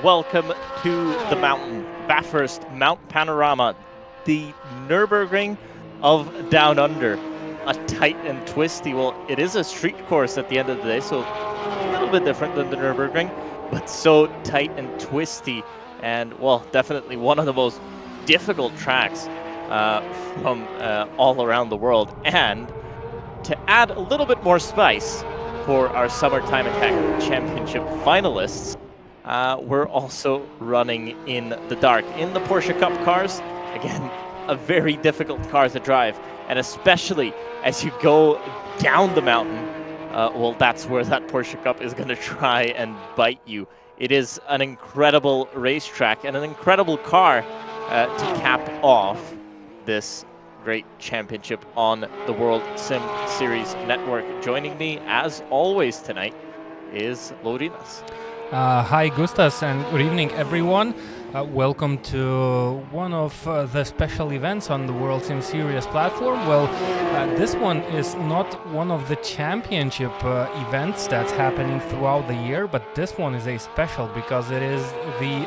welcome to the mountain, Bathurst, Mount Panorama, the Nürburgring of Down Under. A tight and twisty, well, it is a street course at the end of the day, so a little bit different than the Nürburgring, but so tight and twisty, and, well, definitely one of the most difficult tracks from all around the world. And to add a little bit more spice for our Summer Time Attack Championship finalists, we're also running in the dark in the Porsche Cup cars. Again, a very difficult car to drive, and especially as you go down the mountain, well, that's where that Porsche Cup is going to try and bite you. It is an incredible racetrack and an incredible car to cap off this great championship on the World Sim Series Network. Joining me, as always tonight, is Laurinas. Hi, Gustas, and good evening, everyone. Welcome to one of the special events on the World Sim Series platform. Well, this one is not one of the championship events that's happening throughout the year, but this one is a special because it is the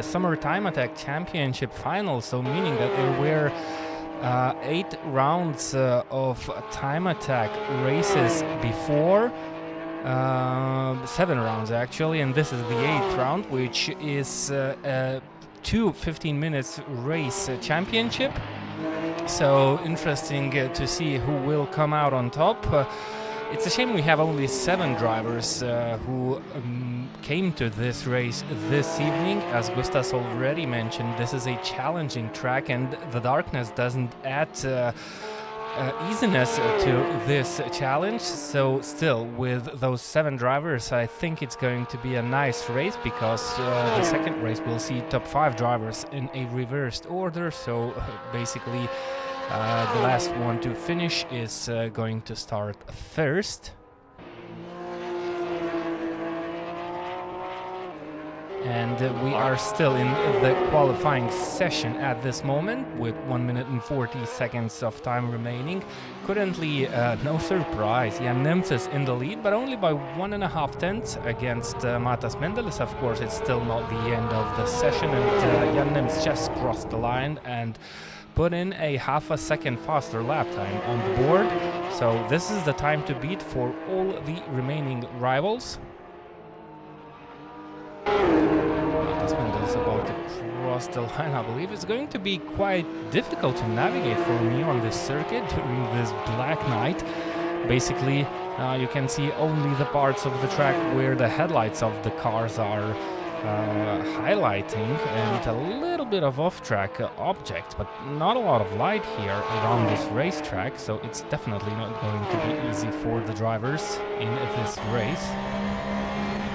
Summer Time Attack Championship final. So meaning that there were 8 rounds of Time Attack races before. 7 rounds actually, and this is the 8th round, which is a 15 minutes race championship. So interesting to see who will come out on top. It's a shame we have only 7 drivers who came to this race this evening. As Gustas already mentioned, this is a challenging track, and the darkness doesn't add easiness to this challenge. So still, with those 7 drivers, I think it's going to be a nice race, because the second race will see top 5 drivers in a reversed order. So basically the last one to finish is going to start first. And we are still in the qualifying session at this moment, with 1 minute and 40 seconds of time remaining. Currently, no surprise, Jan Nems is in the lead, but only by 1.5 tenths against Matas Mendeles. Of course, it's still not the end of the session, and Jan Nems just crossed the line and put in a half a second faster lap time on the board. So this is the time to beat for all the remaining rivals. Is about to cross the line. I believe it's going to be quite difficult to navigate for me on this circuit during this black night. Basically, you can see only the parts of the track where the headlights of the cars are highlighting, and a little bit of off-track objects, but not a lot of light here around this racetrack, so it's definitely not going to be easy for the drivers in this race.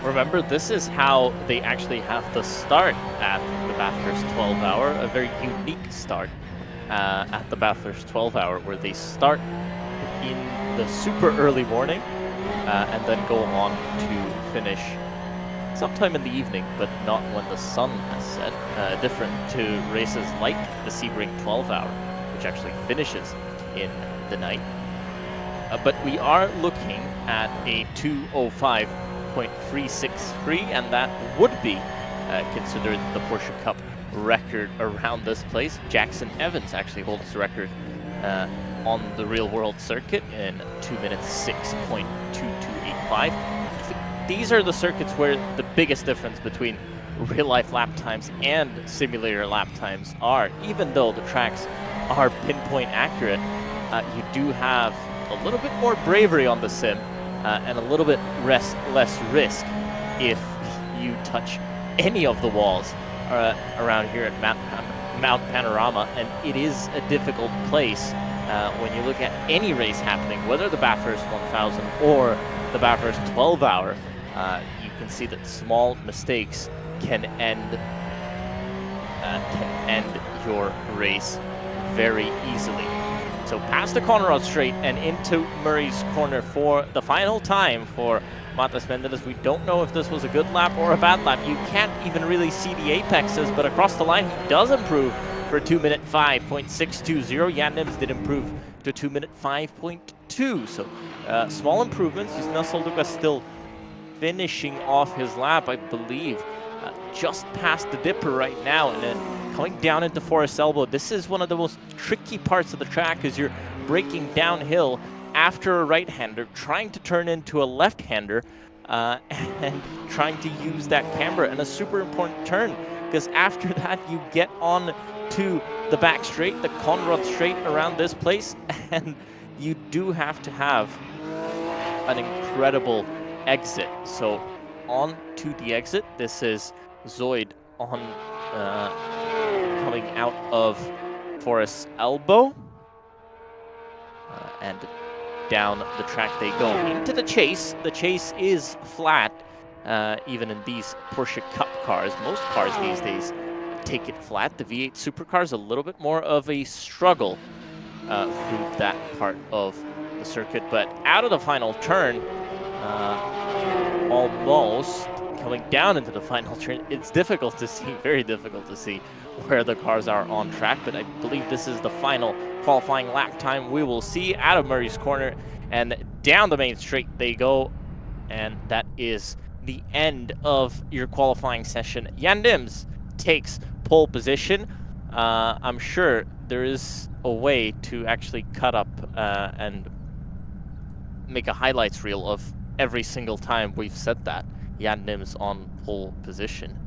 Remember, this is how they actually have to start at the Bathurst 12 hour, a very unique start at the Bathurst 12 hour, where they start in the super early morning and then go on to finish sometime in the evening, but not when the sun has set, different to races like the Sebring 12 hour, which actually finishes in the night. But we are looking at a 2:05.363, and that would be considered the Porsche Cup record around this place. Jackson Evans actually holds the record on the real world circuit in 2 minutes 6.2285. These are the circuits where the biggest difference between real life lap times and simulator lap times are. Even though the tracks are pinpoint accurate, you do have a little bit more bravery on the sim, and a little bit less risk if you touch any of the walls around here at Mount Panorama, and it is a difficult place when you look at any race happening, whether the Bathurst 1000 or the Bathurst 12 hour. You can see that small mistakes can end your race very easily. So past the Conrad Straight and into Murray's Corner for the final time for Matas Mendeles. We don't know if this was a good lap or a bad lap. You can't even really see the apexes, but across the line he does improve for 2 minute 5.620. Jan Nems did improve to 2 minute 5.2. So small improvements. Justina Solduka still finishing off his lap, I believe, just past the dipper right now, and then coming down into Forest Elbow. This is one of the most tricky parts of the track, as you're braking downhill after a right-hander, trying to turn into a left-hander, and trying to use that camber, and a super important turn, because after that you get on to the back straight, the Conrad straight around this place, and you do have to have an incredible exit. So on to the exit. This is Zoid on coming out of Forest Elbow, and down the track they go into the chase. The chase is flat, even in these Porsche Cup cars. Most cars these days take it flat. The V8 supercars a little bit more of a struggle through that part of the circuit, but out of the final turn, almost coming down into the final turn, it's difficult to see, very difficult to see where the cars are on track, but I believe this is the final qualifying lap time we will see out of Murray's Corner, and down the main straight they go, and that is the end of your qualifying session. Jan Nims takes pole position. I'm sure there is a way to actually cut up and make a highlights reel of every single time we've said that. Jan Nims on pole position.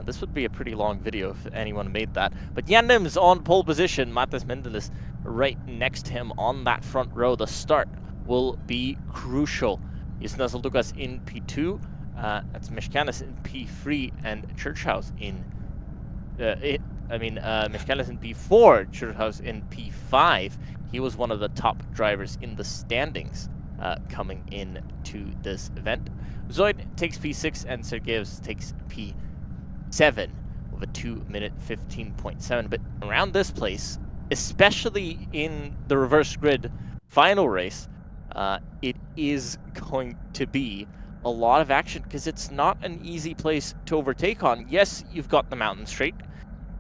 This would be a pretty long video if anyone made that. But Jan Nims on pole position, Matas Mendelis right next to him on that front row. The start will be crucial. Justin Lucas in P2, that's Meškanis in P3, and Churchhouse in Meškanis in P4, Churchhouse in P5. He was one of the top drivers in the standings coming in to this event. Zoid takes P6 and Sergeevs takes P7 with a 2-minute 15.7. But around this place, especially in the reverse grid final race, it is going to be a lot of action, because it's not an easy place to overtake on. Yes, you've got the mountain straight.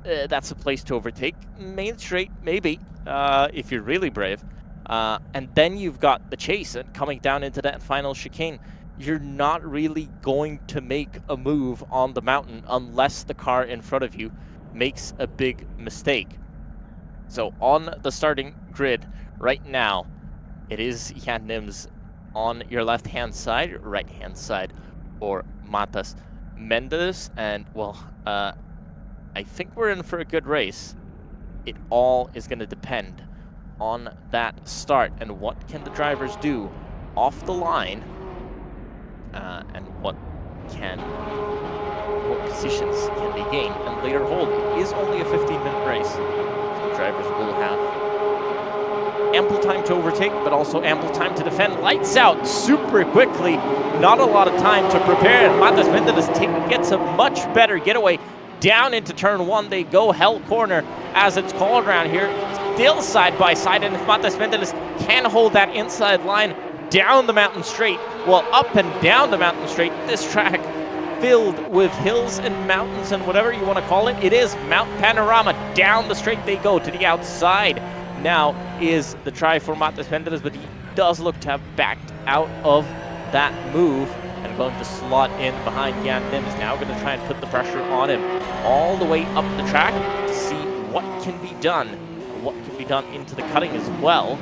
That's a place to overtake. Main straight, maybe, if you're really brave. And then you've got the chase, and coming down into that final chicane, you're not really going to make a move on the mountain unless the car in front of you makes a big mistake. So on the starting grid right now, it is Jan Nims on your left-hand side, right-hand side, or Matas Mendelis. And, well, I think we're in for a good race. It all is going to depend on that start and what can the drivers do off the line, and what positions can be gained and later hold. It is only a 15-minute race, so drivers will have ample time to overtake, but also ample time to defend. Lights out super quickly, not a lot of time to prepare, and Matas Mendelis gets a much better getaway. Down into turn 1 they go, hell corner as it's called around here. Still side by side, and if Matas Mendelis can hold that inside line down the mountain straight, well, up and down the mountain straight, this track filled with hills and mountains and whatever you want to call it. It is Mount Panorama. Down the straight they go to the outside. Now is the try for Matas Mendelis, but he does look to have backed out of that move and going to slot in behind Jan Nims. Now going to try and put the pressure on him all the way up the track to see what can be done, what can be done into the cutting as well.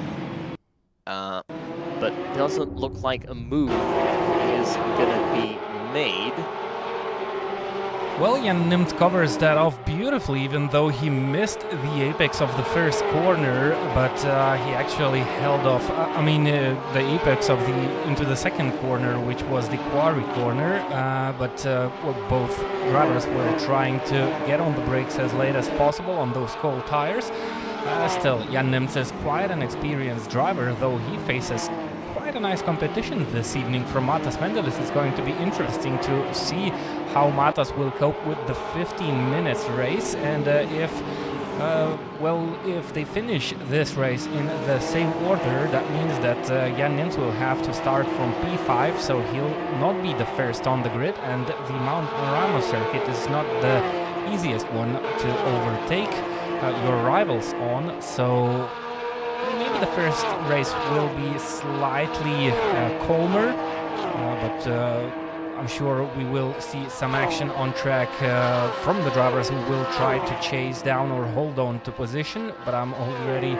But doesn't look like a move is going to be made. Well, Jan Nims covers that off beautifully, even though he missed the apex of the first corner, but he actually held off, the apex of into the second corner, which was the quarry corner, well, both drivers were trying to get on the brakes as late as possible on those cold tires. Still, Jan Nims is quite an experienced driver, though he faces quite a nice competition this evening from Matas Mendelis. It's going to be interesting to see how Matas will cope with the 15 minutes race, and if they finish this race in the same order, that means that Jan Nims will have to start from P5, so he'll not be the first on the grid, and the Mount Panorama circuit is not the easiest one to overtake your rivals on, so maybe the first race will be slightly calmer, but I'm sure we will see some action on track from the drivers who will try to chase down or hold on to position, but I'm already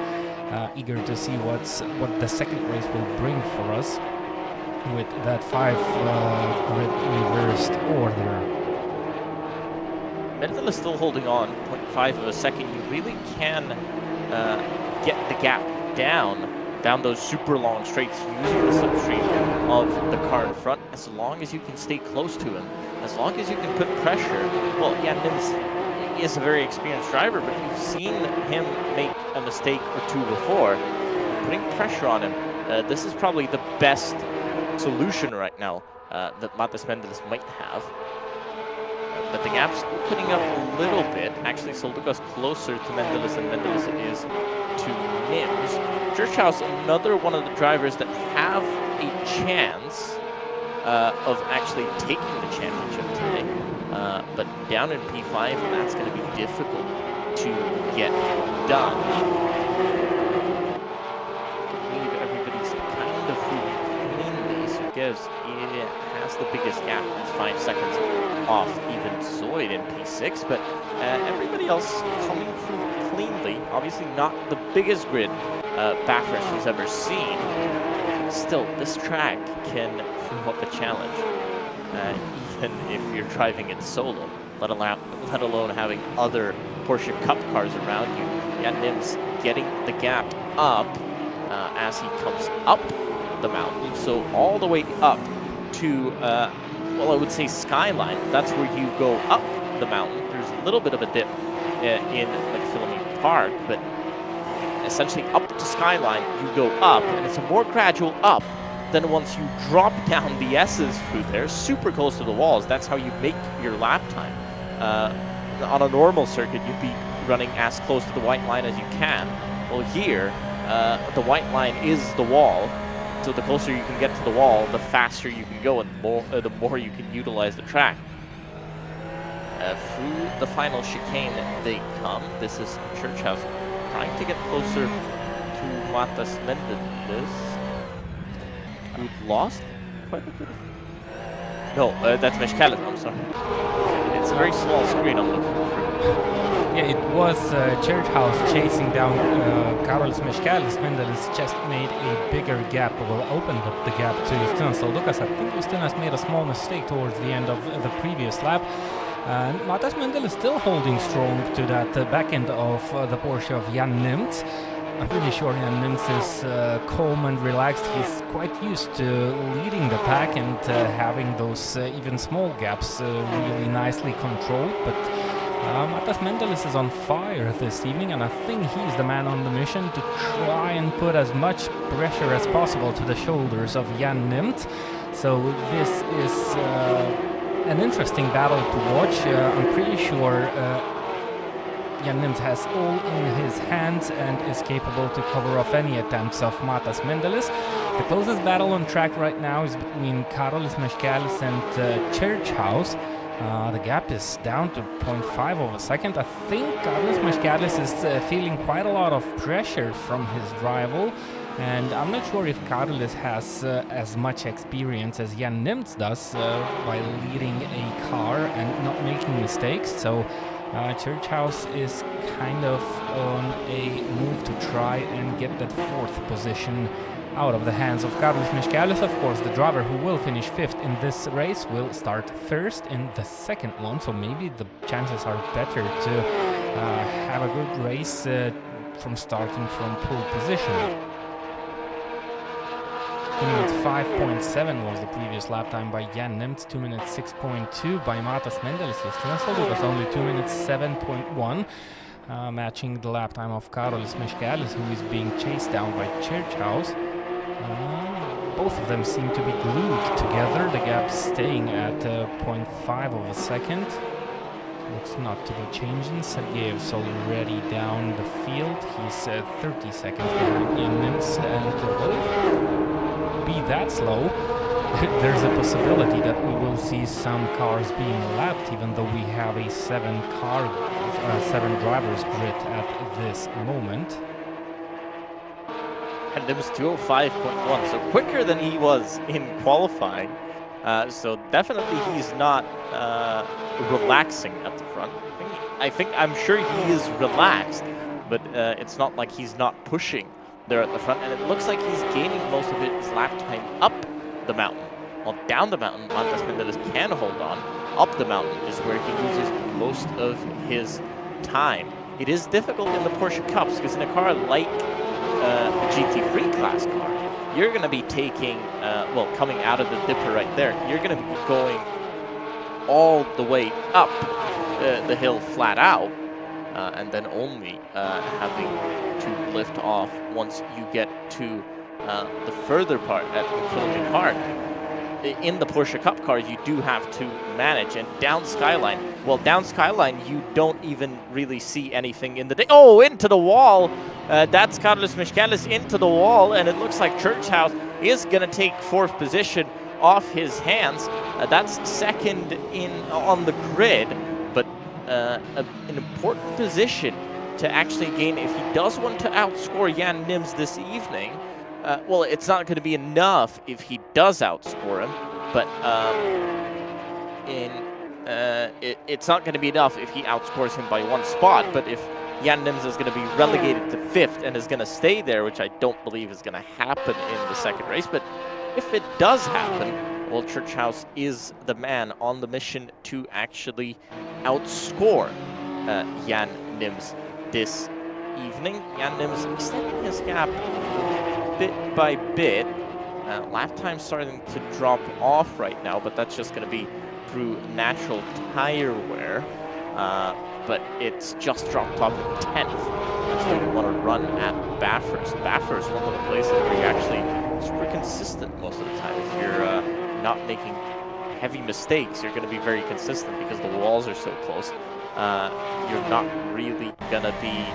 eager to see what the second race will bring for us with that 5 grid reversed order. Mendel is still holding on, 0.5 of a second. You really can get the gap down those super long straights using the slipstream of the car in front, as long as you can stay close to him, as long as you can put pressure. Well, yeah, Nims is a very experienced driver, but we've seen him make a mistake or two before. Putting pressure on him, this is probably the best solution right now that Matas Mendelis might have. But the gap's opening up a little bit. Actually, Soldukas closer to Mendelis than Mendelis is to Nims. Churchhouse, another one of the drivers that have a chance of actually taking the championship today. But down in P5, that's going to be difficult to get done. I believe everybody's kind of cleanly. So Gibbs has the biggest gap. He's 5 seconds off even Zoid in P6, but everybody else coming through cleanly. Obviously not the biggest grid Bathurst has ever seen. Still, this track can throw up a challenge, even if you're driving it solo, let alone having other Porsche Cup cars around you. Yeah, Nims getting the gap up as he comes up the mountain, so all the way up to, well, I would say Skyline. That's where you go up the mountain. There's a little bit of a dip in McPhillamy Park, but essentially up to Skyline, you go up, and it's a more gradual up than once you drop down the S's through there, super close to the walls. That's how you make your lap time. On a normal circuit, you'd be running as close to the white line as you can. Well, here, the white line is the wall, so the closer you can get to the wall, the faster you can go, and the more you can utilize the track. Through the final chicane they come. This is Churchhouse trying to get closer to Matas Mendelis, who lost quite a bit of... No, that's Meshkalis, I'm sorry. It's a very small screen I'm looking through. Yeah, it was Churchhouse chasing down Karolis Meshkalis. Mendelis just made a bigger gap, well, opened up the gap to Justinas Soldukas. I think Justinas made a small mistake towards the end of the previous lap. And Matas Mendelis still holding strong to that back end of the Porsche of Jan Nims. I'm pretty sure Jan Nims is calm and relaxed. He's quite used to leading the pack and having those even small gaps really nicely controlled. But Matas Mendelis is on fire this evening, and I think he's the man on the mission to try and put as much pressure as possible to the shoulders of Jan Nims. So this is an interesting battle to watch. I'm pretty sure Jan Nims has all in his hands and is capable to cover off any attempts of Matas Mendelis. The closest battle on track right now is between Karolis Meshkalis and Churchhouse. The gap is down to 0.5 of a second. I think Karolis Meshkalis is feeling quite a lot of pressure from his rival. And I'm not sure if Karolis has as much experience as Jan Nims does by leading a car and not making mistakes. So Churchhouse is kind of on a move to try and get that 4th position out of the hands of Karolis Meshkalis. Of course, the driver who will finish 5th in this race will start 1st in the second one. So maybe the chances are better to have a good race from starting from pole position. 2 minutes 5.7 was the previous lap time by Jan Nims, 2 minutes 6.2 by Matas Mendelis. It was only 2 minutes 7.1, matching the lap time of Karolis Meshkalis, who is being chased down by Churchhouse. Both of them seem to be glued together, the gap staying at 0.5 of a second. Looks not to be changing. Sergeyev's already down the field. He's 30 seconds behind Jan Nims, and be that slow, there's a possibility that we will see some cars being lapped, even though we have a 7 drivers grid at this moment. And Nims 205.1, so quicker than he was in qualifying. So definitely he's not relaxing at the front. I'm sure he is relaxed, but it's not like he's not pushing there at the front. And it looks like he's gaining most of his lap time up the mountain. While down the mountain, Matas Mendeles can hold on. Up the mountain is where he loses most of his time. It is difficult in the Porsche Cups because in a car like a GT3 class car, you're going to be taking, well, coming out of the dipper right there, you're going to be going all the way up the hill flat out, and then only having to lift off once you get to the further part at Infinity Park. In the Porsche Cup cars, you do have to manage, and down Skyline, well, down Skyline, you don't even really see anything in the day. Oh, into the wall! That's Carlos Michaelis into the wall, and it looks like Church House is going to take 4th position off his hands. That's second on the grid, but an important position to actually gain if he does want to outscore Jan Nims this evening. Well, it's not going to be enough if he does outscore him, but it's not going to be enough if he outscores him by 1 spot. But if Jan Nims is going to be relegated to 5th and is going to stay there, which I don't believe is going to happen in the second race, but if it does happen, well, Church House is the man on the mission to actually outscore Jan Nims this evening. Jan Nims extending his gap bit by bit. Lap time starting to drop off right now, but that's just going to be through natural tire wear. But it's just dropped off in 10th. That's where you want to run at Bathurst. Bathurst, one of the places where you're actually super consistent most of the time. If you're not making heavy mistakes, you're going to be very consistent because the walls are so close. You're not really going to be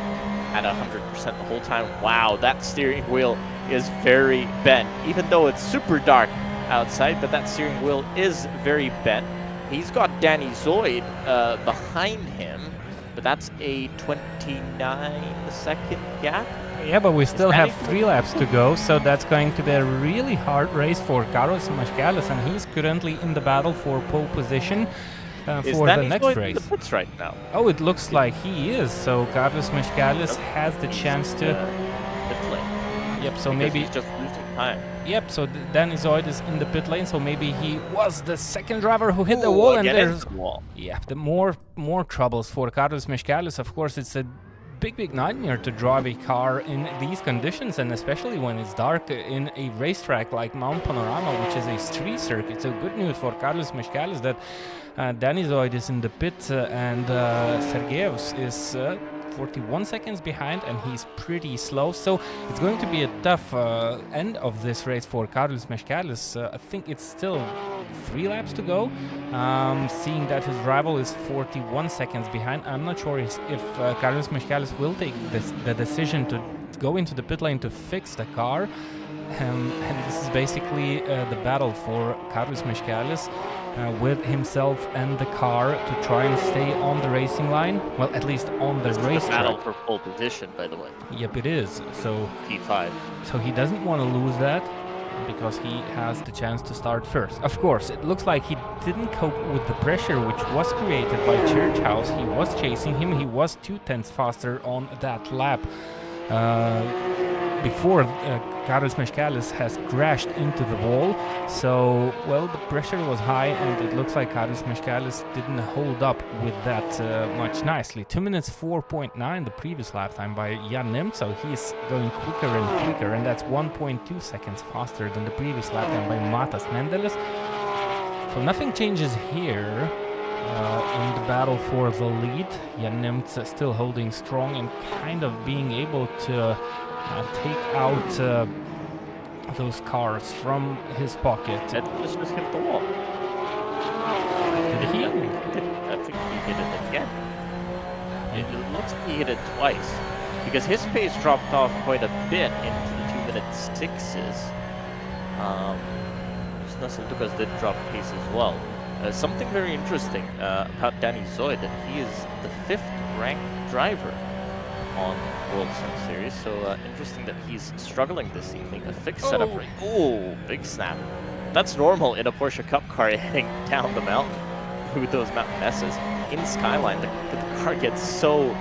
at 100% the whole time. Wow, that steering wheel is very bent, even though it's super dark outside, but that steering wheel is very bent. He's got Danny Zoid behind him, but that's a 29-second gap. Yeah, but we still have 3 laps to go, so that's going to be a really hard race for Carlos Michaelis, and he's currently in the battle for pole position. For the next race. In the pits right now? Oh, it looks like he is. So Carlos Michaelis has the chance to. Pit lane. Yep. So because maybe he's just losing time. Yep. So Danny Zoid is in the pit lane. So maybe he was the second driver who hit the wall, and there's yeah, the more troubles for Carlos Michaelis. Of course, it's a big nightmare to drive a car in these conditions, and especially when it's dark in a racetrack like Mount Panorama, which is a street circuit. So good news for Carlos Michaelis that Danny Zoid is in the pit and Sergeyevs is 41 seconds behind, and he's pretty slow. So it's going to be a tough end of this race for Carlos Michaelis. I think it's still 3 laps to go. Seeing that his rival is 41 seconds behind, I'm not sure if Carlos Michaelis will take the decision to go into the pit lane to fix the car. And this is basically the battle for Carlos Michaelis with himself and the car to try and stay on the racing line. Well, at least on the racetrack. It's a battle for pole position, by the way. Yep, it is. So P5. So he doesn't want to lose that because he has the chance to start first. Of course, it looks like he didn't cope with the pressure which was created by Church House. He was chasing him. He was 2/10 faster on that lap. Before Carlos Michaelis has crashed into the wall. So, well, the pressure was high, and it looks like Carlos Michaelis didn't hold up with that much nicely. 2 minutes 4.9, the previous lap time by Jan Nims, so he's going quicker and quicker, and that's 1.2 seconds faster than the previous lap time by Matas Mendeles. So nothing changes here. In the battle for the lead, Jan Nims still holding strong and kind of being able to take out those cars from his pocket. Let's just hit the wall. Did he? I think he hit it again. It looks like he hit it twice, because his pace dropped off quite a bit into the 2-minute 6s. Lucas did drop pace as well. Something very interesting about Danny Zoid, that he is the 5th ranked driver on World Sim Series, so interesting that he's struggling this evening. A fixed setup rate. Oh, big snap. That's normal in a Porsche Cup car heading down the mountain through those mountain messes. In Skyline, the car gets so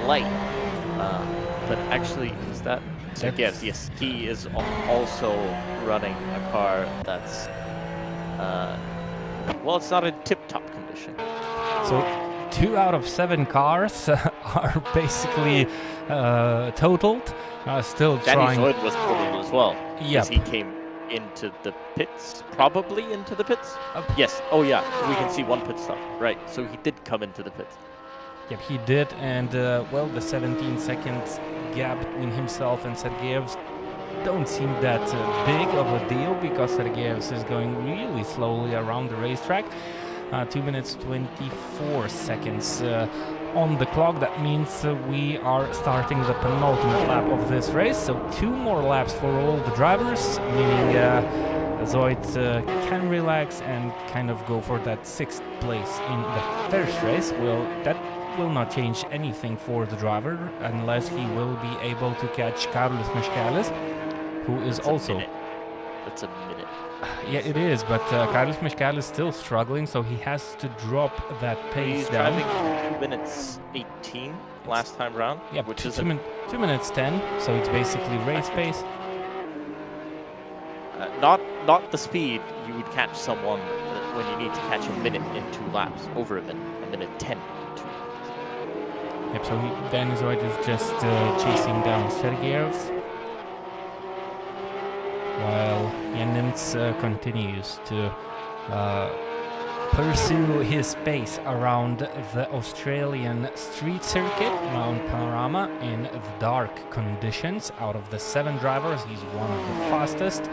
light. But actually, is that... Yes, he is also running a car that's... well, it's not in tip-top condition. So 2 out of 7 cars are basically totaled. Still trying. Danny Zoid was totaled as well. Yep. He came into the pits, probably into the pits. Yes. Oh yeah, we can see one pit stop. Right. So he did come into the pits. Yep, he did, and well, the 17 seconds gap between himself and Sergeyev's don't seem that big of a deal, because Sergeyev's is going really slowly around the racetrack. 2 minutes 24 seconds on the clock. That means we are starting the penultimate lap of this race. So 2 more laps for all the drivers, meaning Zoid can relax and kind of go for that 6th place in the first race. Well, that will not change anything for the driver unless he will be able to catch Carlos Miškelis, who is also... That's a minute. Yeah, it is, but Carlos Miškelis is still struggling, so he has to drop that pace He's down. driving 2 minutes 18 last time round. Yeah, which is 2 minutes 10, so it's basically race pace. Not the speed you would catch someone when you need to catch a minute in 2 laps, over a minute 10 in 2 laps. Yep, so Danny Zoid is just chasing down Sergeyev's, while Jennings continues to pursue his pace around the Australian street circuit, Mount Panorama, in the dark conditions. Out of the 7 drivers, he's one of the fastest.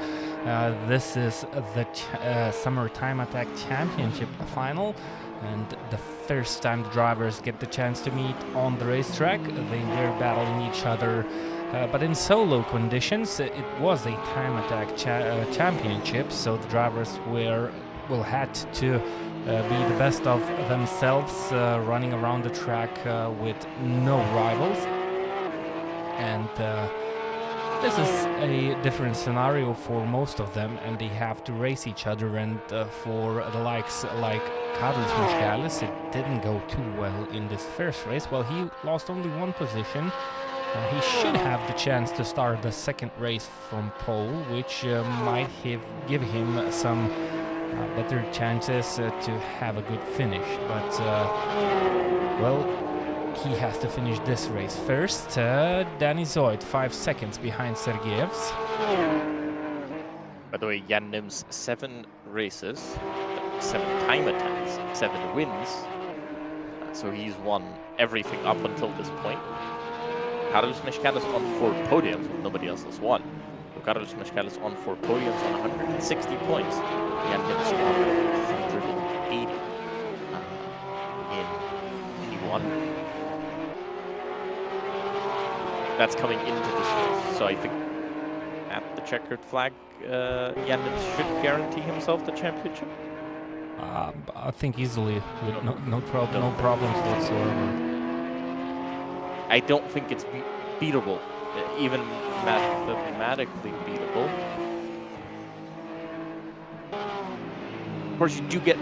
This is the Summer Time Attack Championship final, and the first time the drivers get the chance to meet on the racetrack. They were battling each other, but in solo conditions. It was a Time Attack championship, so the drivers will had to be the best of themselves, running around the track with no rivals. And this is a different scenario for most of them, and they have to race each other. And for the likes like Carlos Miškelis, it didn't go too well in this first race. Well, he lost only 1 position. He should have the chance to start the 2nd race from pole, which might give him some better chances to have a good finish. But, well, he has to finish this race first. Danny Zoid, 5 seconds behind Sergeyev's. By the way, Jan Nim's 7 races, 7 time attacks, 7 wins. So he's won everything up until this point. Carlos Miškelis on 4 podiums, well, nobody else has won. So Carlos Miškelis on 4 podiums on 160 points. Jan Nim's on 180 in P1. That's coming into this race. So I think at the checkered flag, Jan Nim should guarantee himself the championship. I think easily, with no problems whatsoever. I don't think it's beatable, even mathematically beatable. Of course, you do get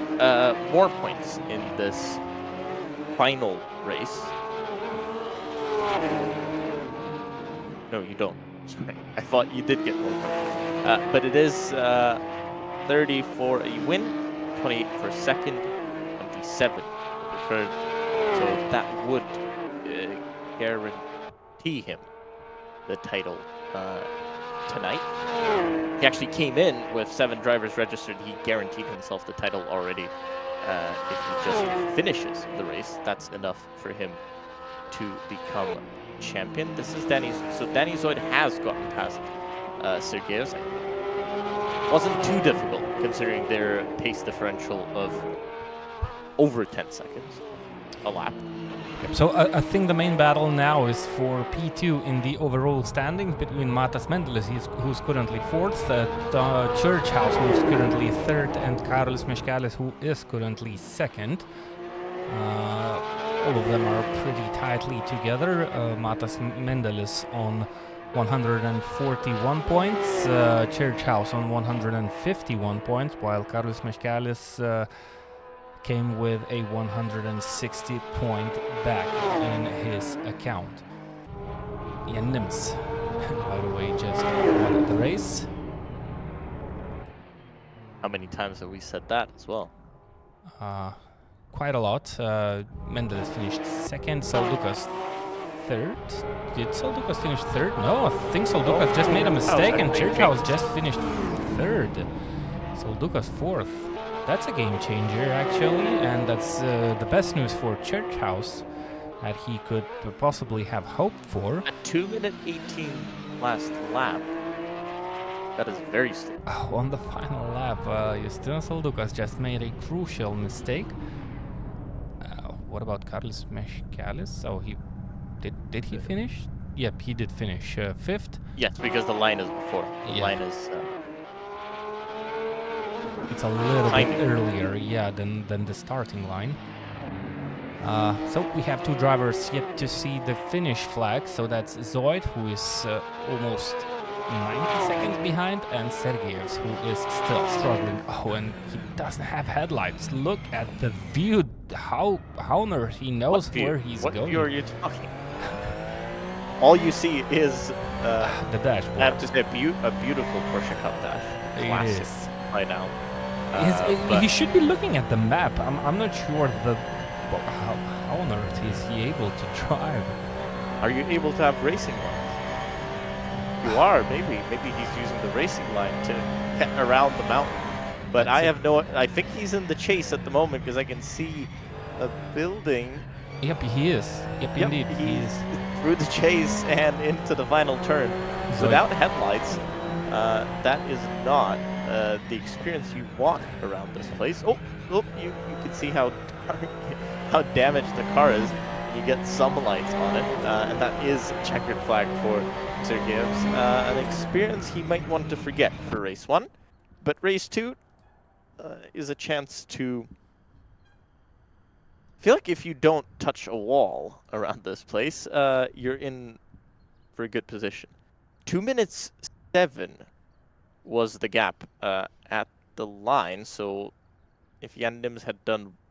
more points in this final race. No, you don't. Sorry. I thought you did get more points. But it is 30 for a win, 28 for a second, 27 for third. So that would guarantee him the title tonight. He actually came in with 7 drivers registered. He guaranteed himself the title already. If he just finishes the race, that's enough for him to become champion. This is so Danny Zoid has gotten past Sergeyev's. Wasn't too difficult considering their pace differential of over 10 seconds a lap. So I think the main battle now is for P2 in the overall standings between Matas Mendelis, who's currently 4th, Churchhouse, who's currently 3rd, and Carlos Miškelis, who is currently 2nd. All of them are pretty tightly together. Matas Mendelis on 141 points, Church House on 151 points, while Carlos Meškelis came with a 160 point back in his account. Jan Nims, by the way, just won the race. How many times have we said that as well? Quite a lot. Mendeles finished second, Saldukas third. Did Saldukas finish third? No, I think Saldukas just made a mistake and Church House just finished third. Saldukas fourth. That's a game changer actually, and that's the best news for Church House that he could possibly have hoped for. A 2-minute 18 last lap. That is very slow. On the final lap, Justinas Saldukas just made a crucial mistake. What about Carlos Meškelis? Oh, he did he finish? Yep, he did finish fifth. Yes, because the line is before. The line is. It's a little bit earlier, yeah, than the starting line. So we have two drivers yet to see the finish flag. So that's Zoid, who is almost 90 seconds behind, and Sergeyevs, who is still struggling. Oh, and he doesn't have headlights. Look at the view. How on earth he knows where he's going? What view are you talking? All you see is the dashboard. I have to say, a beautiful Porsche Cup dash. Classic. It is. By now. He should be looking at the map. I'm not sure how on earth is he able to drive. Are you able to have racing lines? You are, maybe. Maybe he's using the racing line to get around the mountain. But I think he's in the chase at the moment because I can see a building. Yep, he is. Yep, indeed, he is. Through the chase and into the final turn. Without headlights, that is not the experience you want around this place. Oh, you can see how damaged the car is. You get some lights on it, and that is a checkered flag for Sergeyevs. An experience he might want to forget for race 1, but race 2 is a chance to. I feel like if you don't touch a wall around this place, you're in for a good position. 2 minutes 7 was the gap at the line, so if Jan Nims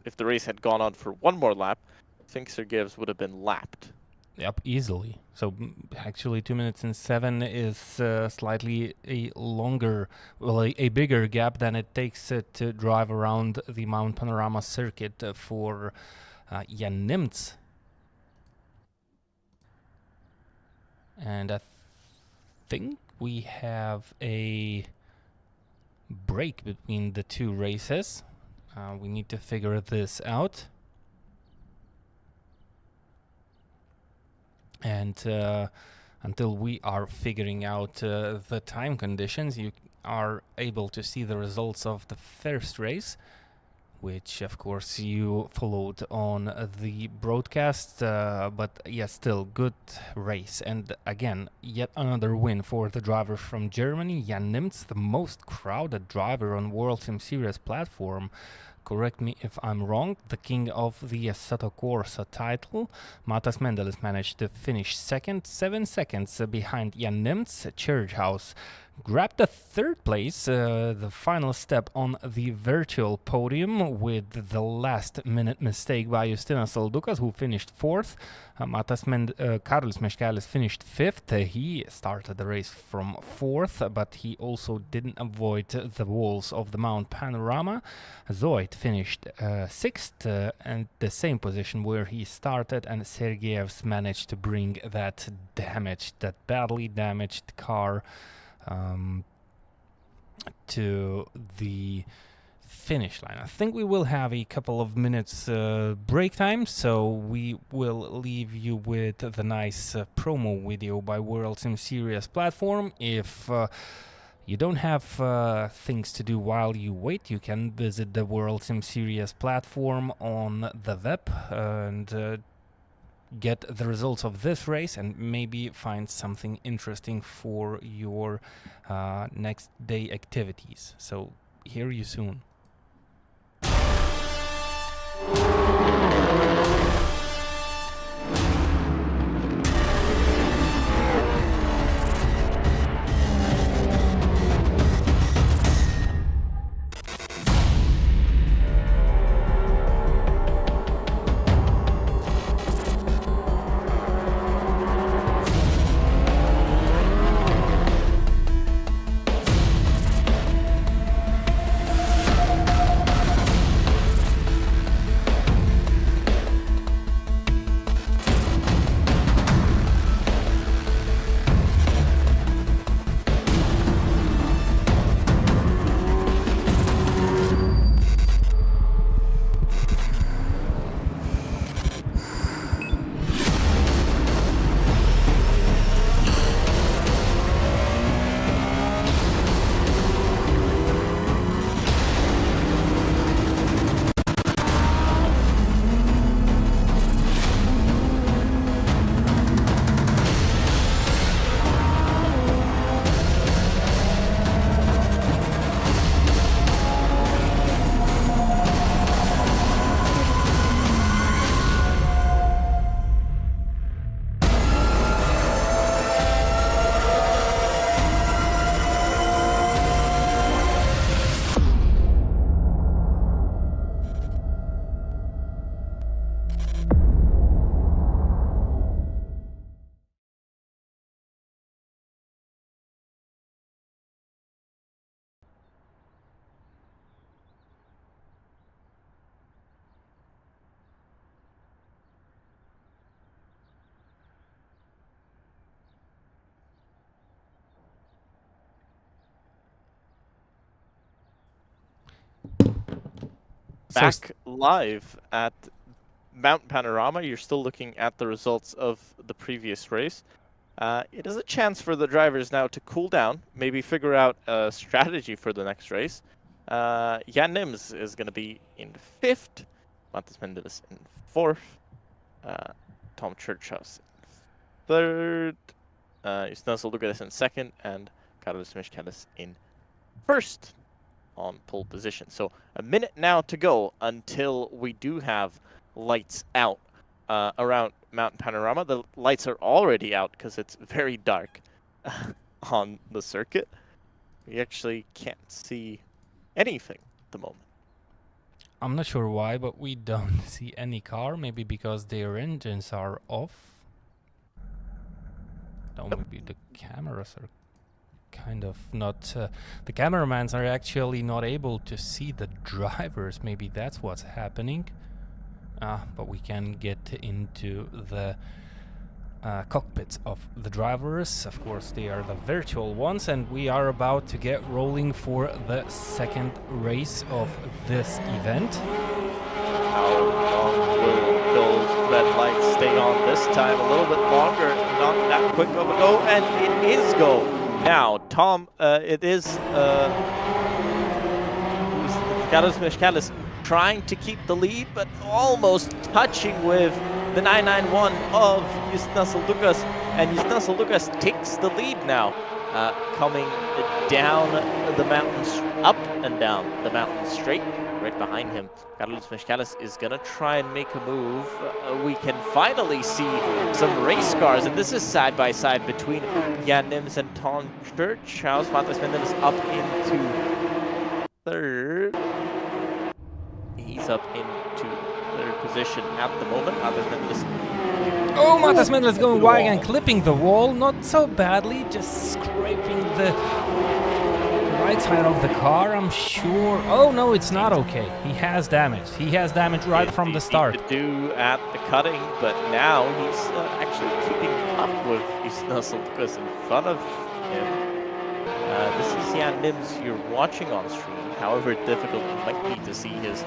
if the race had gone on for one more lap, I think Sergeyevs would have been lapped. Yep, easily. So actually 2 minutes and 7 is slightly a longer, well, a bigger gap than it takes to drive around the Mount Panorama circuit for Jan Nims. And I think we have a break between the two races. We need to figure this out. And until we are figuring out the time conditions, you are able to see the results of the first race, which of course you followed on the broadcast, but yes, still good race. And again, yet another win for the driver from Germany, Jan Nims, the most crowded driver on World Sim Series platform. Correct me if I'm wrong, the king of the Assetto Corsa title. Matas Mendeles managed to finish second, 7 seconds behind Jan Nims. Church House grabbed the third place, the final step on the virtual podium with the last minute mistake by Justinas Saldukas, who finished fourth. Carlos Meškelis finished fifth. He started the race from fourth, but he also didn't avoid the walls of the Mount Panorama. Zoid finished sixth, and the same position where he started, and Sergeyevs managed to bring that badly damaged car to the finish line. I think we will have a couple of minutes break time, so we will leave you with the nice promo video by World Sim Series platform. If you don't have things to do while you wait, you can visit the World Sim Series platform on the web and get the results of this race and maybe find something interesting for your next day activities. So hear you soon. back live at Mount Panorama. You're still looking at the results of the previous race. It is a chance for the drivers now to cool down, maybe figure out a strategy for the next race. Jan Nims is going to be in 5th, Matas Mendelis in 4th, Tom Churchhouse in 3rd, Justinas Oldugas in 2nd, and Carlos Michkelis in 1st on pole position. So a minute now to go until we do have lights out around Mount Panorama. The lights are already out because it's very dark on the circuit. We actually can't see anything at the moment. I'm not sure why, but we don't see any car. Maybe because their engines are off. No, maybe the cameras are kind of not... the cameramans are actually not able to see the drivers. Maybe that's what's happening. But we can get into the cockpits of the drivers. Of course, they are the virtual ones, and we are about to get rolling for the 2nd race of this event. How long will those red lights stay on this time? A little bit longer, not that quick of a go, and it is go. Now, Tom, it is Carlos Michkelis trying to keep the lead, but almost touching with the 991 of Justinas Oldugas, and Justinas Oldugas takes the lead now, coming down the mountains, up and down the mountain straight. Right behind him, Carlos Michkelis is gonna try and make a move. We can finally see some race cars, and this is side by side between Jan Nims and Tom Churchhouse. Matas Mendelis up into 3rd. He's up into 3rd position at the moment. Matas Mendelis. Oh, Matas Mendelis going wide and clipping the wall. Not so badly, just scraping the right side of the car, I'm sure. Oh no, it's not okay. He has damage. He has damage right from the start. To do at the cutting, but now he's actually keeping up with Justinas Oldugas in front of him. This is Jan Nims you're watching on stream. However difficult it might be to see his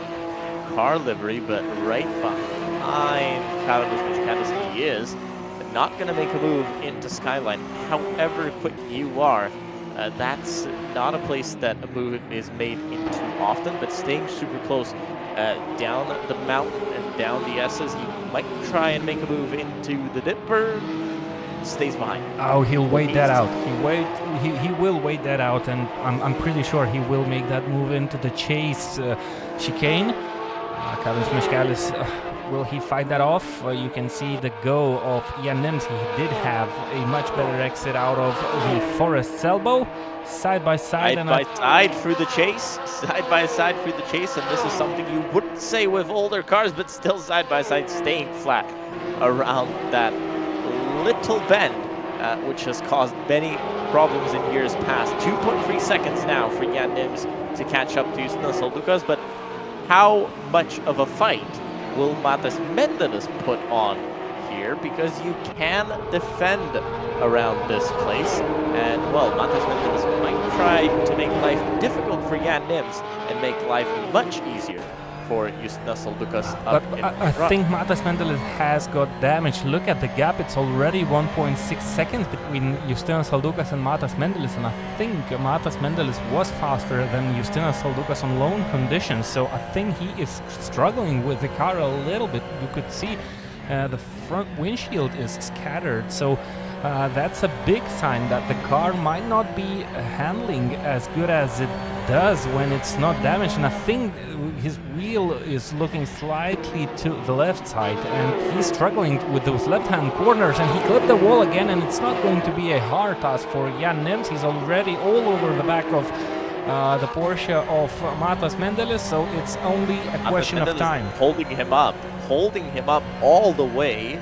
car livery, but right behind Carlos Michkelis he is. Not going to make a move into Skyline. However quick you are, that's not a place that a move is made into often, but staying super close down the mountain and down the S's, he might try and make a move into the Dipper. Stays behind. Oh, he'll wait that out. He will wait that out, and I'm pretty sure he will make that move into the chase chicane. Carlos Michkelis, will he fight that off? You can see the go of Jan Nims. He did have a much better exit out of the Forest's elbow. Side by side through the chase. Side by side through the chase, and this is something you wouldn't say with older cars, but still side by side staying flat around that little bend, which has caused many problems in years past. 2.3 seconds now for Jan Nims to catch up to Justinas Oldugas, but how much of a fight will Matas Mendelis put on here? Because you can defend around this place, and well, Matas Mendelis might try to make life difficult for Jan Nims and make life much easier for Justinas Oldugas up in front. I think Matas Mendelis has got damage. Look at the gap, it's already 1.6 seconds between Justinas Oldugas and Matas Mendelis, and I think Matas Mendelis was faster than Justinas Oldugas on lone conditions, so I think he is struggling with the car a little bit. You could see the front windshield is scattered, so that's a big sign that the car might not be handling as good as it does when it's not damaged, and I think his wheel is looking slightly to the left side, and he's struggling with those left-hand corners, and he clipped the wall again, and it's not going to be a hard task for Jan Nims. He's already all over the back of the Porsche of Matas Mendelis, so it's only a question of time. Holding him up all the way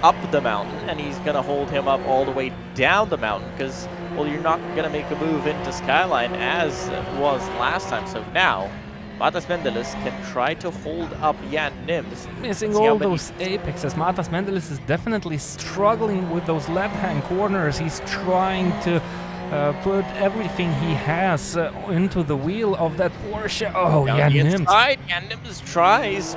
up the mountain, and he's going to hold him up all the way down the mountain, because, well, you're not going to make a move into Skyline as was last time. So now Matas Mendelis can try to hold up Jan Nims. Missing all those apexes. Matas Mendelis is definitely struggling with those left-hand corners. He's trying to put everything he has into the wheel of that Porsche. Oh, Down Jan the Nims. inside, Jan Nims tries,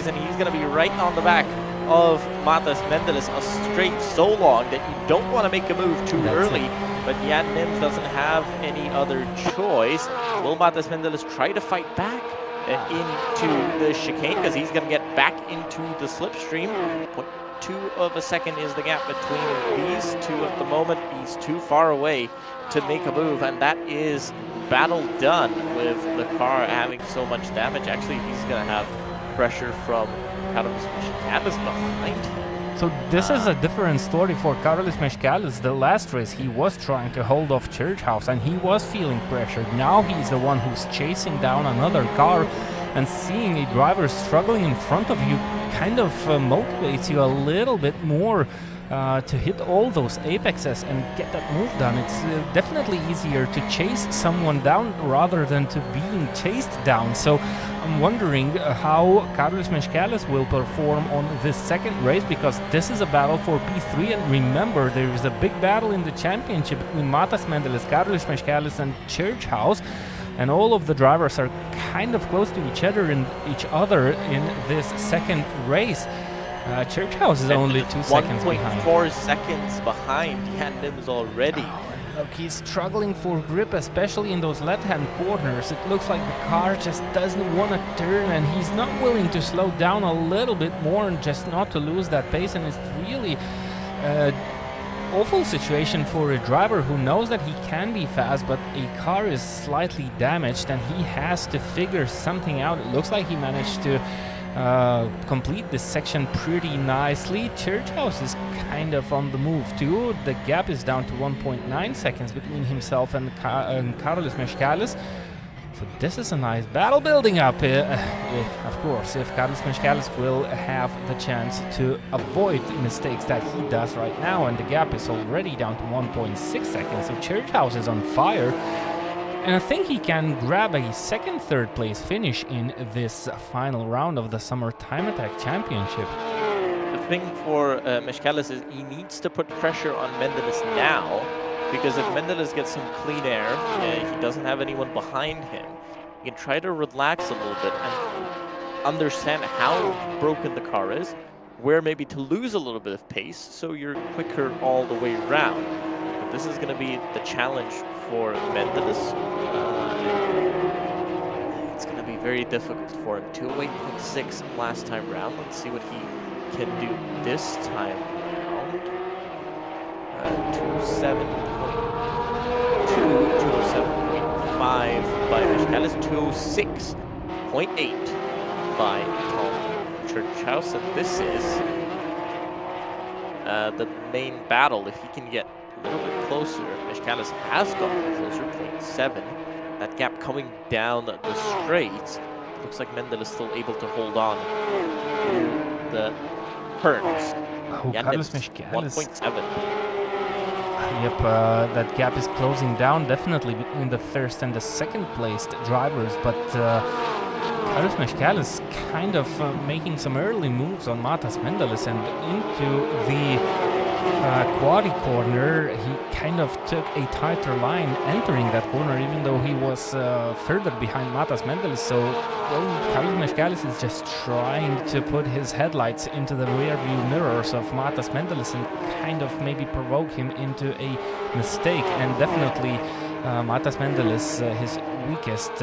and he's going to be right on the back of Matas Mendeles, a straight so long that you don't want to make a move too early. But Jan Nims doesn't have any other choice. Will Matas Mendeles try to fight back into the chicane, because he's going to get back into the slipstream? 0.2 of a second is the gap between these two at the moment. He's too far away to make a move, and that is battle done with the car having so much damage. Actually, he's going to have pressure from Carlos Meškelis behind him. So this is a different story for Carlos Meškelis. The last race he was trying to hold off Church House and he was feeling pressured. Now he's the one who's chasing down another car, and seeing a driver struggling in front of you kind of motivates you a little bit more to hit all those apexes and get that move done. It's definitely easier to chase someone down rather than to being chased down. So I'm wondering how Carlos Meškelis will perform on this second race, because this is a battle for P3, and remember, there is a big battle in the championship between Matas Mendeles, Carlos Meškelis and Church House, and all of the drivers are kind of close to each other in this second race. Church House is only 2 seconds behind. 1.4 seconds behind Jan Nims already. Oh, and look, he's struggling for grip, especially in those left-hand corners. It looks like the car just doesn't want to turn, and he's not willing to slow down a little bit more and just not to lose that pace. And it's really awful situation for a driver who knows that he can be fast, but a car is slightly damaged and he has to figure something out. It looks like he managed to complete this section pretty nicely. Church House is kind of on the move too. The gap is down to 1.9 seconds between himself and Carlos Meškelis. So this is a nice battle building up. Of course, if Carlos Meškelis will have the chance to avoid mistakes that he does right now, and the gap is already down to 1.6 seconds. So Church House is on fire. And I think he can grab a second, third place finish in this final round of the Summer Time Attack Championship. The thing for Meškelis is he needs to put pressure on Mendeles now, because if Mendeles gets some clean air, he doesn't have anyone behind him. He can try to relax a little bit and understand how broken the car is, where maybe to lose a little bit of pace, so you're quicker all the way around. But this is going to be the challenge for Mendeles. It's going to be very difficult for him. 208.6 last time round. Let's see what he can do this time round. 207.2, 207.5 by Meškelis, 206.8 by Tom Church House, and this is the main battle. If he can get a little bit closer, Meškelis has gotten closer, 0.7. That gap coming down the straight. Looks like Mendeles still able to hold on to the turns. Oh, Carlos Meškelis. 1.7. Yep, that gap is closing down definitely between the first and the second placed drivers, but Carlos Meškelis kind of making some early moves on Matas Mendeles, and into the quali corner he kind of took a tighter line entering that corner, even though he was further behind Matas Mendeles. So Carlos Meškelis is just trying to put his headlights into the rear view mirrors of Matas Mendeles and kind of maybe provoke him into a mistake. And definitely Matas Mendeles, his weakest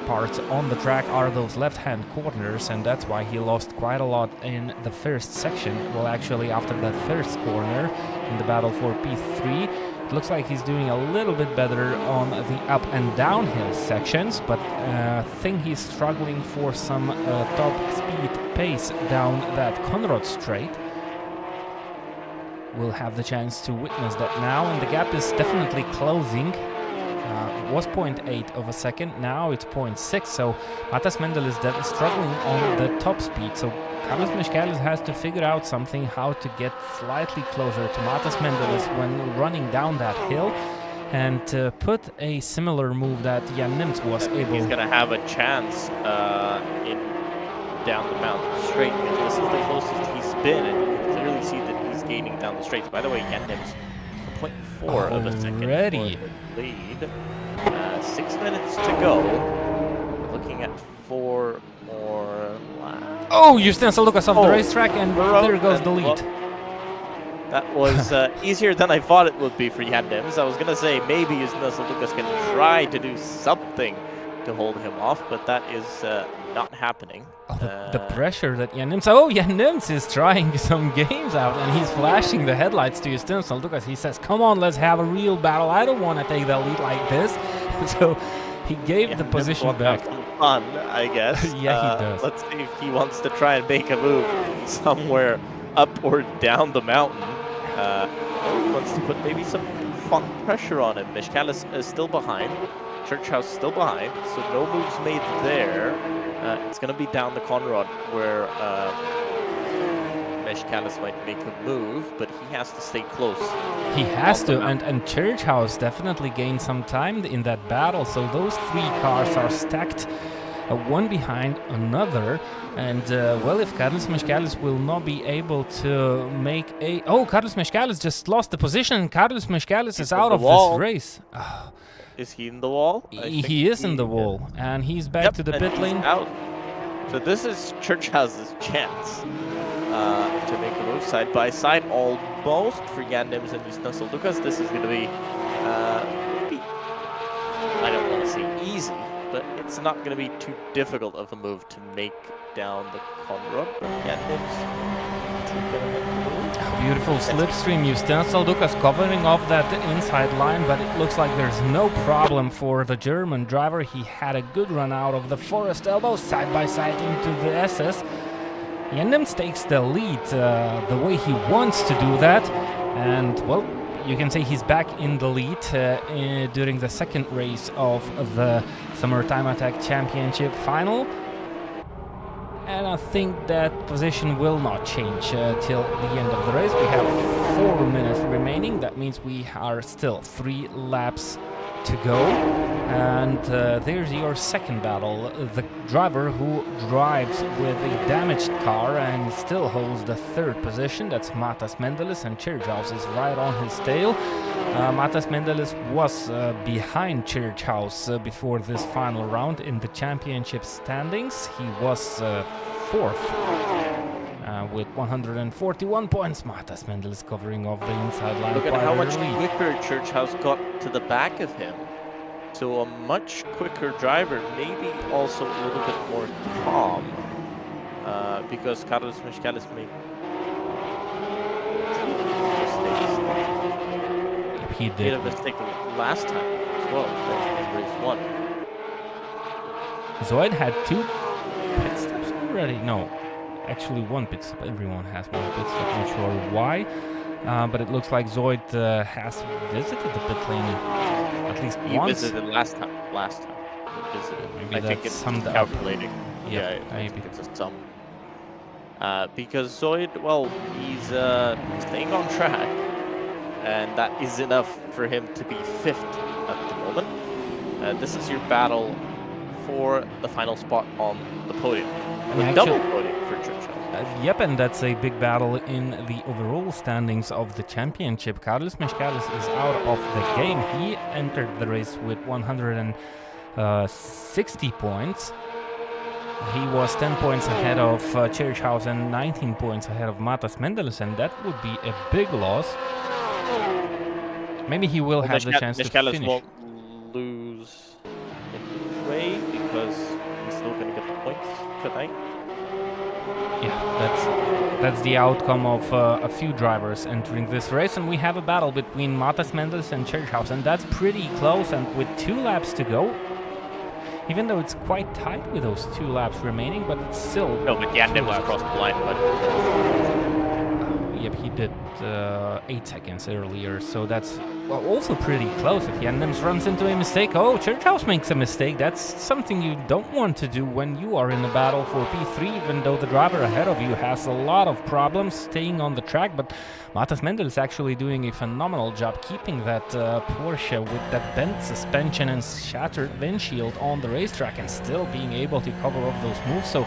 parts on the track are those left-hand corners, and that's why he lost quite a lot in the first section. Well, actually after the first corner in the battle for P3, it looks like he's doing a little bit better on the up and downhill sections, but I think he's struggling for some top speed pace down that Conrad straight. We'll have the chance to witness that now, and the gap is definitely closing. It was 0.8 of a second, now it's 0.6, so Matas Mendeles is struggling on the top speed. So Carlos Meškelis has to figure out something, how to get slightly closer to Matas Mendeles when running down that hill, and put a similar move that Jan Nims was able. He's going to have a chance in down the mountain straight, because this is the closest he's been, and you can clearly see that he's gaining down the straights. By the way, Jan Nims 0.4 of a second for Already. the lead. 6 minutes to go. We're looking at 4 more laps. Oh, Justinas Lucas off the Oh, racetrack, and there goes the lead. That was easier than I thought it would be for Jan Nims. I was going to say maybe Justinas Lucas can try to do something to hold him off, but that is not happening. Oh, the pressure that Jan Nims... Oh, Jan Nims is trying some games out, and he's flashing the headlights to Justinas Lucas. He says, come on, let's have a real battle. I don't want to take the lead like this. So he gave the position back. Fun, I guess. Yeah, he does. Let's see if he wants to try and make a move somewhere up or down the mountain. He wants to put maybe some fun pressure on him. Mishkalis is still behind. Churchhouse still behind, so no moves made there. It's going to be down the Conrad where Mishkalis might make a move, but he has to stay close. He has to, and Churchhouse definitely gained some time in that battle, so those 3 cars are stacked, one behind another, and well, if Carlos Mishkalis will not be able to make a... Oh, Carlos Mishkalis just lost the position. Carlos Mishkalis is out of this race. Oh. Is he in the wall? He is in the wall, and he's back to the pit lane. Out. So this is Churchhouse's chance to make a move side by side almost for Jan Nims and Justinas Lucas. This is going to be maybe, I don't want to say easy, but it's not going to be too difficult of a move to make down the Conrad. But Jan Nims going to make the move. Beautiful slipstream. Justinas Lucas covering off that inside line, but it looks like there's no problem for the German driver. He had a good run out of the forest elbow, side by side into the SS. Jan Nims takes the lead the way he wants to do that, and well, you can say he's back in the lead during the second race of the Summer Time Attack Championship final. And I think that position will not change till the end of the race. We have 4 minutes remaining. That means we are still 3 laps to go. And there's your second battle. The driver who drives with a damaged car and still holds the 3rd position. That's Matas Mendelis, and Churchhouse is right on his tail. Matas Mendelis was behind Churchhouse before this final round in the championship standings. He was 4th with 141 points. Matas Mendelis covering off the inside line. Look at how much quicker Churchhouse got to the back of him. So a much quicker driver, maybe also a little bit more calm, because Carlos Mishkalis made mistakes. He did. Made a mistake last time as well in race 1. Zoid had 2 pit stops already. No, actually 1 pit stop. Everyone has 1 pit stop. Not sure why, but it looks like Zoid has visited the pit lane at least he once. He visited last time. He visited. Maybe I think it's calculating. Yeah, maybe it's a sum. Because Zoid, well, he's staying on track, and that is enough for him to be 5th at the moment. This is your battle for the final spot on the podium. The double podium for Churchhouse. Yep, and that's a big battle in the overall standings of the championship. Carlos Mishkalis is out of the game. He entered the race with 160 points. He was 10 points ahead of Churchhouse and 19 points ahead of Matas Mendelis, and that would be a big loss. Maybe he will have the chance to finish. Mishkalis won't lose anyway because he's still going to get the points tonight. Yeah, that's the outcome of a few drivers entering this race, and we have a battle between Matas Mendelis and Churchhouse, and that's pretty close. And with 2 laps to go, even though it's quite tight with those 2 laps remaining, but it's still... No, but Jan Nims crossed the line, but... Yep, he did 8 seconds earlier, so that's also pretty close. If Jan Nims runs into a mistake, Churchhouse makes a mistake. That's something you don't want to do when you are in a battle for P3, even though the driver ahead of you has a lot of problems staying on the track. But Matas Mendelis is actually doing a phenomenal job keeping that Porsche with that bent suspension and shattered windshield on the racetrack and still being able to cover off those moves. So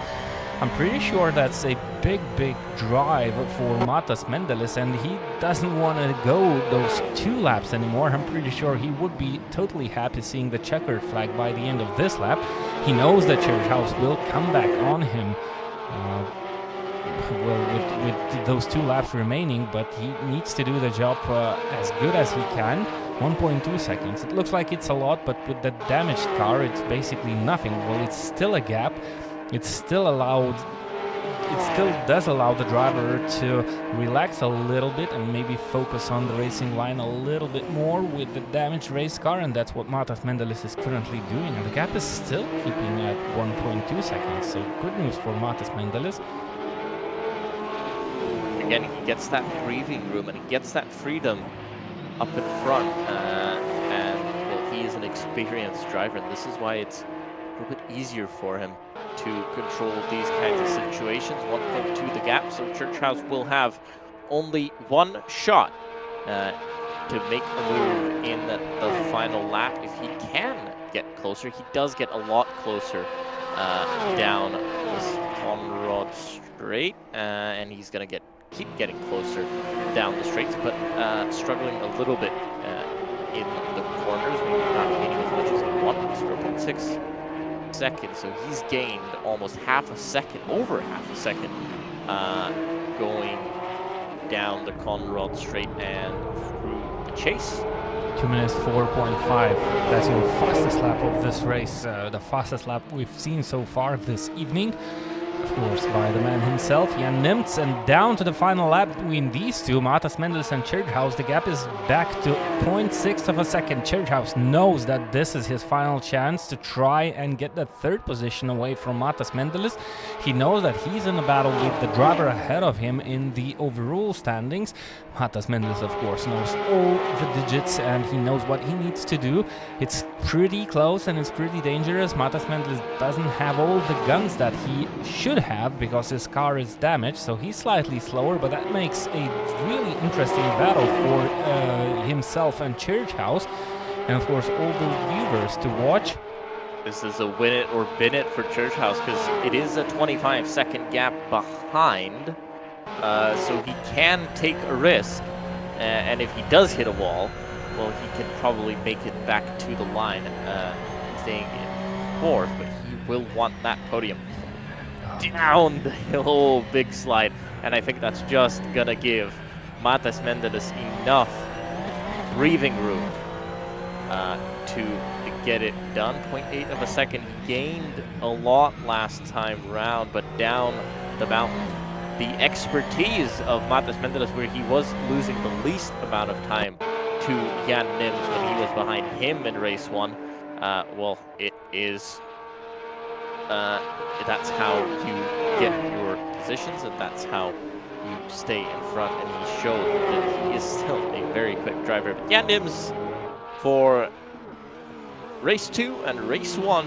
I'm pretty sure that's a big drive for Matas Mendelis, and he doesn't want to go those 2 laps anymore. I'm pretty sure he would be totally happy seeing the checkered flag by the end of this lap. He knows that Churchhouse will come back on him with those 2 laps remaining, but he needs to do the job as good as he can. 1.2 seconds. It looks like it's a lot, but with the damaged car, it's basically nothing. Well, it's still a gap. It still does allow the driver to relax a little bit and maybe focus on the racing line a little bit more with the damaged race car, and that's what Matas Mendelis is currently doing. And the gap is still keeping at 1.2 seconds, so good news for Matas Mendelis. Again, he gets that breathing room and he gets that freedom up in front, and well, he is an experienced driver, and this is why it's a little bit easier for him to control these kinds of situations. 1.2 the gap, so Churchhouse will have only 1 shot to make a move in the final lap. If he can get closer, he does get a lot closer down this Conrad straight, and he's going to keep getting closer down the straights, but struggling a little bit in the corners, maybe not gaining as much as he wants. 0.6 seconds, so he's gained almost half a second, over half a second, going down the Conrad straight and through the chase. 2 minutes 4.5. That's your fastest lap of this race, the fastest lap we've seen so far this evening. Of course, by the man himself, Jan Nimtz, and down to the final lap between these two, Matas Mendelis and Churchhouse. The gap is back to 0.6 of a second. Churchhouse knows that this is his final chance to try and get that 3rd position away from Matas Mendelis. He knows that he's in a battle with the driver ahead of him in the overall standings. Matas Mendelis, of course, knows all the digits and he knows what he needs to do. It's pretty close and it's pretty dangerous. Matas Mendelis doesn't have all the guns that he should have because his car is damaged, so he's slightly slower, but that makes a really interesting battle for himself and Churchhouse, and of course all the viewers to watch. This is a win it or bin it for Churchhouse because it is a 25-second gap behind, so he can take a risk, and if he does hit a wall, well, he can probably make it back to the line, staying in 4th, but he will want that podium. Down the hill, oh, big slide, and I think that's just gonna give Matas Mendelis enough breathing room to get it done. 0.8 of a second. He gained a lot last time round, but down the mountain, the expertise of Matas Mendelis, where he was losing the least amount of time to Jan Nimtz when he was behind him in race 1, well, it is that's how you get your positions, and that's how you stay in front, and he showed that he is still a very quick driver. But Jan Nimtz for race 2 and race 1,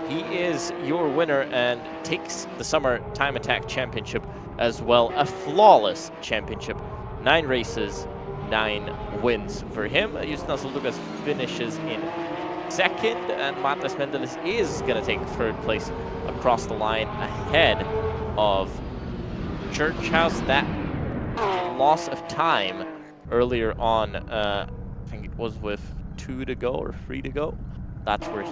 he is your winner and takes the Summer Time Attack Championship as well. A flawless championship. 9 races, 9 wins for him. Justinas Lucas finishes in 2nd, and Matas Mendelis is going to take 3rd place across the line ahead of Churchhouse. That loss of time earlier on, I think it was with 2 to go or 3 to go. That's where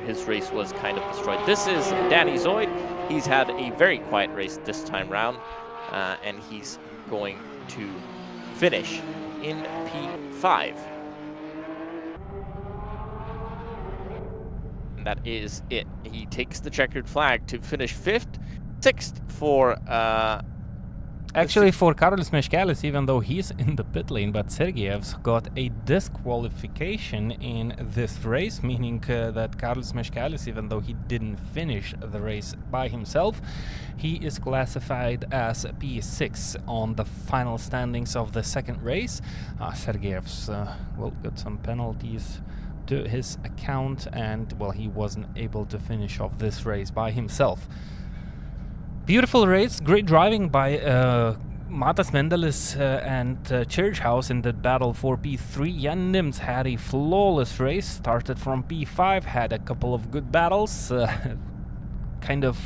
his race was kind of destroyed. This is Danny Zoid. He's had a very quiet race this time round, and he's going to finish in P5. That is it. He takes the checkered flag to finish 5th, 6th for actually for Carlos Meškelis, even though he's in the pit lane, but Sergeyev's got a disqualification in this race, meaning that Carlos Meškelis, even though he didn't finish the race by himself, he is classified as P6 on the final standings of the 2nd race. Sergeyev's well, got some penalties to his account, and well, he wasn't able to finish off this race by himself. Beautiful race, great driving by Matas Mendelis and Churchhouse in the battle for P3. Jan Nimtz had a flawless race, started from P5, had a couple of good battles, kind of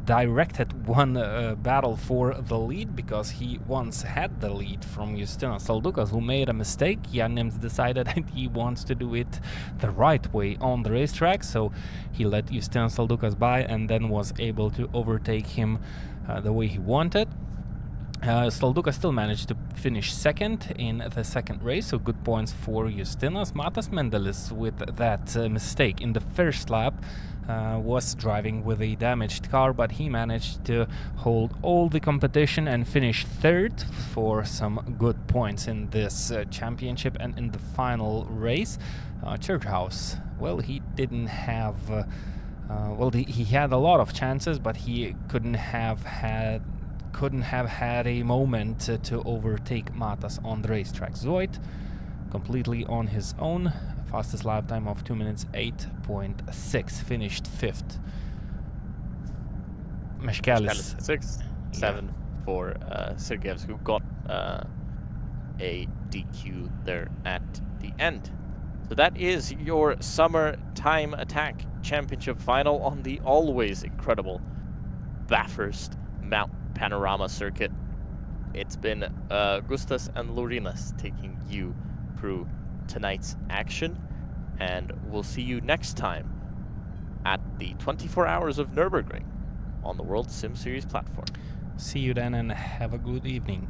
directed one battle for the lead, because he once had the lead from Justinas Saldukas, who made a mistake. Jan Nims decided that he wants to do it the right way on the racetrack, so he let Justinas Saldukas by and then was able to overtake him the way he wanted. Saldukas still managed to finish second in the second race, so good points for Justinas. Matas Mendelis, with that mistake in the first lap, was driving with a damaged car, but he managed to hold all the competition and finish third for some good points in this championship. And in the final race, Churchhouse, well, he didn't have... he had a lot of chances, but he couldn't have had a moment to overtake Matas on the racetrack. Zoid, completely on his own, fastest lap time of 2 minutes 8.6, finished fifth. Meškelis 6th, 7 for Sergeyevs, who got a DQ there at the end. So that is your Summer Time Attack Championship final on the always incredible Bathurst Mount Panorama circuit. It's been Gustas and Lorinas taking you through tonight's action, and we'll see you next time at the 24 Hours of Nürburgring on the World Sim Series platform. See you then, and have a good evening.